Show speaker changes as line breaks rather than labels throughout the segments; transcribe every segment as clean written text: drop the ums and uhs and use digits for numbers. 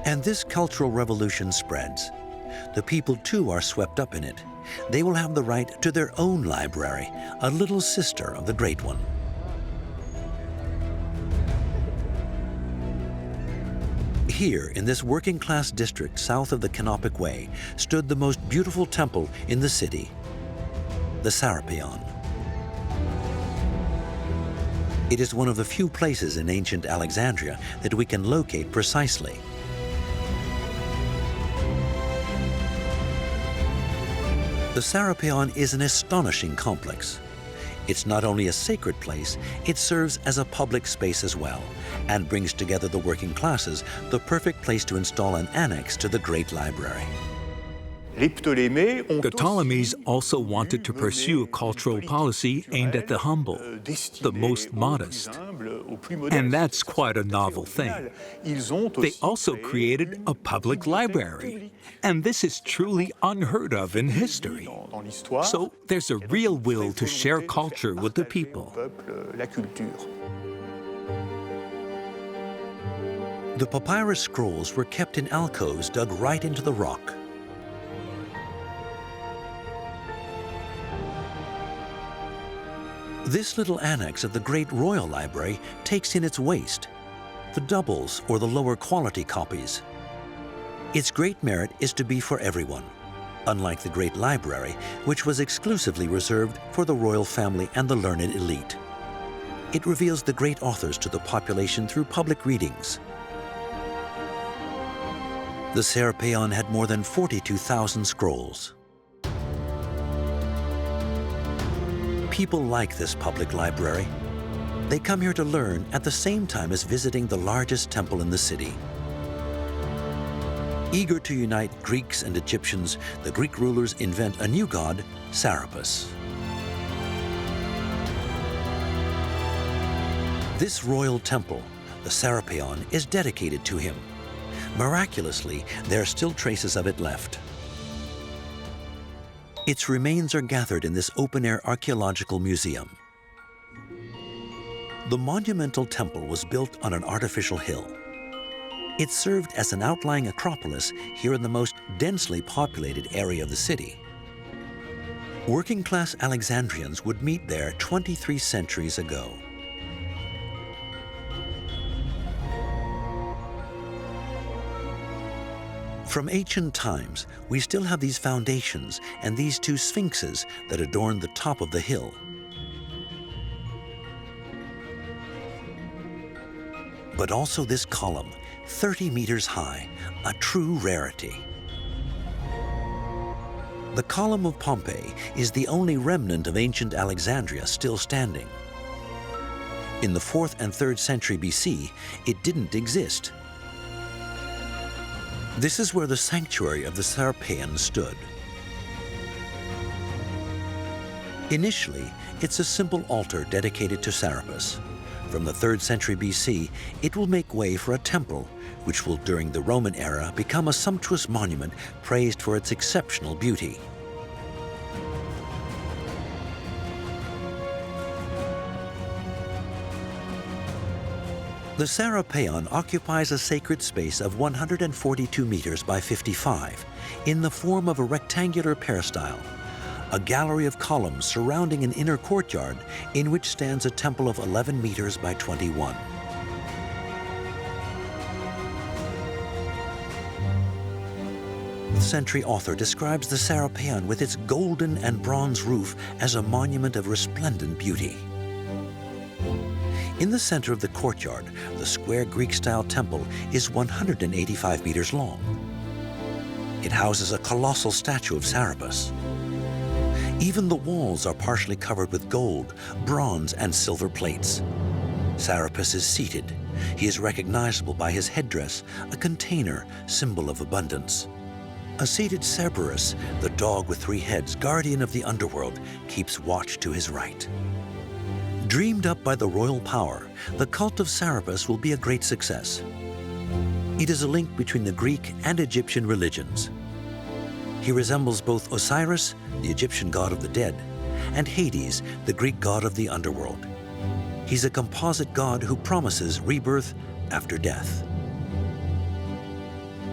And this cultural revolution spreads. The people too are swept up in it. They will have the right to their own library, a little sister of the great one. Here, in this working-class district south of the Canopic Way, stood the most beautiful temple in the city, the Serapeum. It is one of the few places in ancient Alexandria that we can locate precisely. The Sarapion is an astonishing complex. It's not only a sacred place, it serves as a public space as well, and brings together the working classes, the perfect place to install an annex to the great library.
The Ptolemies also wanted to pursue a cultural policy aimed at the humble, the most modest. And that's quite a novel thing. They also created a public library, and this is truly unheard of in history. So there's a real will to share culture with the people.
The papyrus scrolls were kept in alcoves dug right into the rock. This little annex of the great royal library takes in its waste, the doubles or the lower quality copies. Its great merit is to be for everyone, unlike the great library, which was exclusively reserved for the royal family and the learned elite. It reveals the great authors to the population through public readings. The Serapeum had more than 42,000 scrolls. People like this public library. They come here to learn at the same time as visiting the largest temple in the city. Eager to unite Greeks and Egyptians, the Greek rulers invent a new god, Sarapis. This royal temple, the Serapeum, is dedicated to him. Miraculously, there are still traces of it left. Its remains are gathered in this open-air archaeological museum. The monumental temple was built on an artificial hill. It served as an outlying acropolis here in the most densely populated area of the city. Working-class Alexandrians would meet there 23 centuries ago. From ancient times, we still have these foundations and these two sphinxes that adorn the top of the hill. But also this column, 30 meters high, a true rarity. The column of Pompeii is the only remnant of ancient Alexandria still standing. In the 4th and 3rd century BC, it didn't exist. This is where the sanctuary of the Sarapion stood. Initially, it's a simple altar dedicated to Sarapis. From the 3rd century BC, it will make way for a temple, which will during the Roman era become a sumptuous monument praised for its exceptional beauty. The Serapeum occupies a sacred space of 142 meters by 55 in the form of a rectangular peristyle, a gallery of columns surrounding an inner courtyard in which stands a temple of 11 meters by 21. The century author describes the Serapeum with its golden and bronze roof as a monument of resplendent beauty. In the center of the courtyard, the square Greek-style temple is 185 meters long. It houses a colossal statue of Sarapis. Even the walls are partially covered with gold, bronze, and silver plates. Sarapis is seated. He is recognizable by his headdress, a container, symbol of abundance. A seated Cerberus, the dog with 3 heads, guardian of the underworld, keeps watch to his right. Dreamed up by the royal power, the cult of Sarapis will be a great success. It is a link between the Greek and Egyptian religions. He resembles both Osiris, the Egyptian god of the dead, and Hades, the Greek god of the underworld. He's a composite god who promises rebirth after death.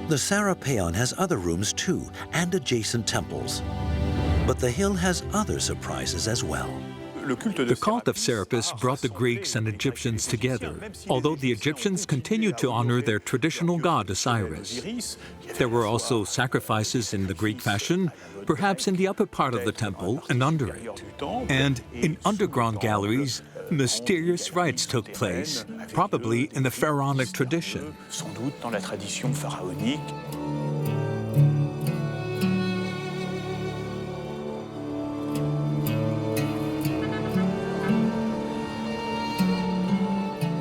The Serapeum has other rooms too, and adjacent temples. But the hill has other surprises as well.
The cult of Serapis brought the Greeks and Egyptians together, although the Egyptians continued to honor their traditional god Osiris. There were also sacrifices in the Greek fashion, perhaps in the upper part of the temple and under it. And in underground galleries, mysterious rites took place, probably in the pharaonic tradition.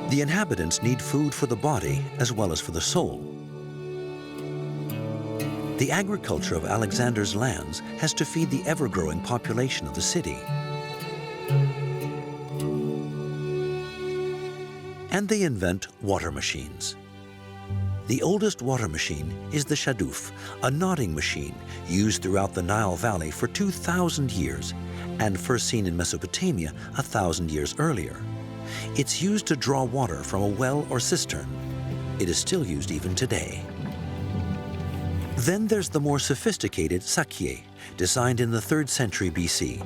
The inhabitants need food for the body as well as for the soul. The agriculture of Alexander's lands has to feed the ever-growing population of the city. And they invent water machines. The oldest water machine is the shaduf, a nodding machine used throughout the Nile Valley for 2,000 years and first seen in Mesopotamia 1,000 years earlier. It's used to draw water from a well or cistern. It is still used even today. Then there's the more sophisticated sakye, designed in the 3rd century BC.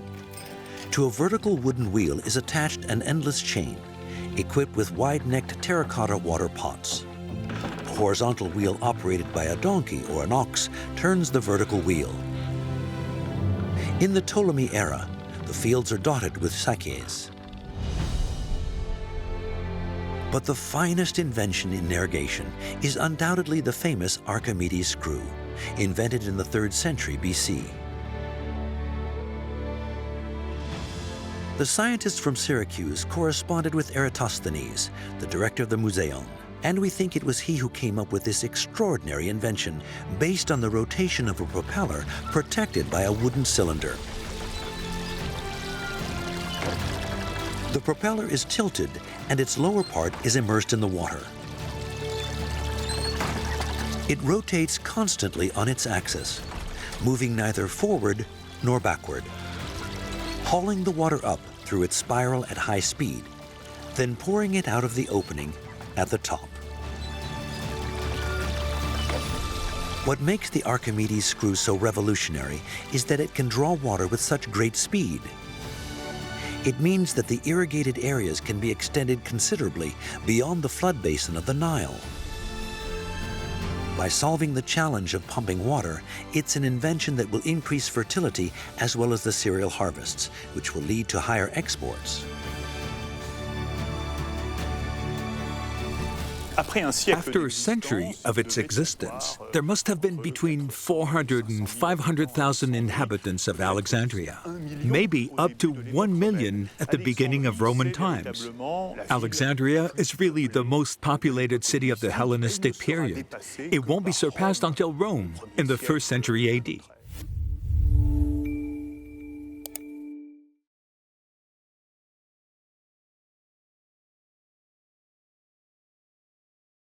To a vertical wooden wheel is attached an endless chain, equipped with wide-necked terracotta water pots. A horizontal wheel operated by a donkey or an ox turns the vertical wheel. In the Ptolemy era, the fields are dotted with sakyes. But the finest invention in irrigation is undoubtedly the famous Archimedes screw, invented in the 3rd century BC. The scientists from Syracuse corresponded with Eratosthenes, the director of the Museum, and we think it was he who came up with this extraordinary invention based on the rotation of a propeller protected by a wooden cylinder. The propeller is tilted and its lower part is immersed in the water. It rotates constantly on its axis, moving neither forward nor backward, hauling the water up through its spiral at high speed, then pouring it out of the opening at the top. What makes the Archimedes screw so revolutionary is that it can draw water with such great speed. It means that the irrigated areas can be extended considerably beyond the flood basin of the Nile. By solving the challenge of pumping water, it's an invention that will increase fertility as well as the cereal harvests, which will lead to higher exports.
After a century of its existence, there must have been between 400 and 500,000 inhabitants of Alexandria, maybe up to 1 million at the beginning of Roman times. Alexandria is really the most populated city of the Hellenistic period. It won't be surpassed until Rome in the 1st century AD.